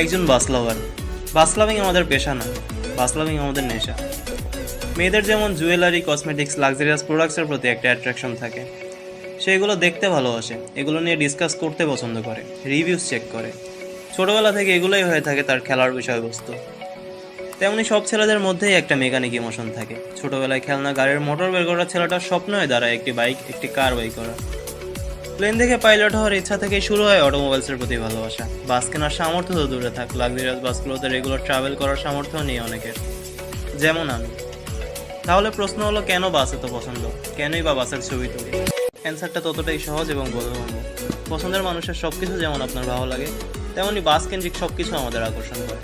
একজন বাস লাভার। বাস লাভিং আমাদের পেশা না, বাস লাভিং আমাদের নেশা। মেয়েদের যেমন জুয়েলারি, কসমেটিক্স, লাক্সারিয়াস প্রোডাক্টসের প্রতি একটা অ্যাট্রাকশন থাকে, সেগুলো দেখতে ভালোবাসে, এগুলো নিয়ে ডিসকাস করতে পছন্দ করে, রিভিউজ চেক করে। ছোটবেলা থেকে এগুলোই হয়ে থাকে তার খেলার বিষয়বস্তু। তেমনি সব ছেলেদের মধ্যেই একটা মেকানিক ইমোশন থাকে। ছোটবেলায় খেলনা গাড়ির মোটর বের করা ছেলেটার স্বপ্ন হয়ে দাঁড়ায় একটি বাইক, একটি কার বাই করা। প্লেন দেখে পাইলট হওয়ার ইচ্ছা থেকেই শুরু হয় অটোমোবাইলসের প্রতি ভালোবাসা। বাস কেনার সামর্থ্য তো দূরে থাক, লাক্সারিয়াস বাসগুলোতে রেগুলার ট্রাভেল করার সামর্থ্য নেই অনেকের, যেমন আমি। তাহলে প্রশ্ন হলো, কেন বাস এত পছন্দ, কেনই বা বাসের ছবি তুলি? অ্যান্সারটা ততটাই সহজ এবং বোধগম্য। পছন্দের মানুষের সবকিছু যেমন আপনার ভালো লাগে, তেমনি বাস কেন্দ্রিক সবকিছু আমাদের আকর্ষণ করে।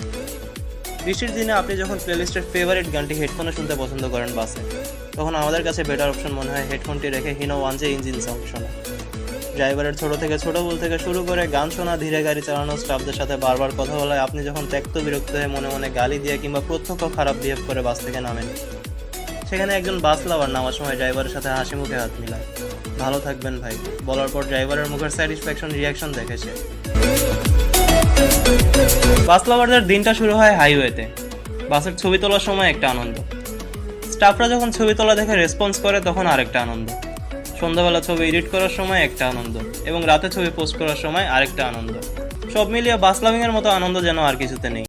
বৃষ্টির দিনে আপনি যখন প্লেলিস্টের ফেভারিট গানটি হেডফোনে শুনতে পছন্দ করেন বাসে, তখন আমাদের কাছে বেটার অপশন মনে হয় হেডফোনটি রেখে হিনো ওয়ানজে ইঞ্জিন সাউন্ড শোনা। ড্রাইভারের ছোট ভুল থেকে শুরু করে গান শোনা, ধীরে গাড়ি চালানো, স্টাফদের সাথে বারবার কথা বলায় আপনি যখন ত্যক্ত বিরক্ত হয়ে মনে মনে গালি দিয়ে কিংবা প্রত্যক্ষ খারাপ বিহেভ করে বাস থেকে নামেন, সেখানে একজন বাস লাভার নামার সময় ড্রাইভারের সাথে হাসি মুখে হাত মিলায়, ভালো থাকবেন ভাই বলার পর ড্রাইভারের মুখের স্যাটিসফ্যাকশন রিয়াকশন দেখে সে। বাস লাভারদের দিনটা শুরু হয় হাইওয়েতে। বাসের ছবি তোলার সময় একটা আনন্দ, স্টাফরা যখন ছবি তোলা দেখে রেসপন্স করে তখন আরেকটা আনন্দ, সন্ধ্যাবেলা ছবি এডিট করার সময় একটা আনন্দ, এবং রাতে ছবি পোস্ট করার সময় আরেকটা আনন্দ। সব মিলিয়ে বাস লাভিং এর মতো আনন্দ যেন আর কিছুতে নেই।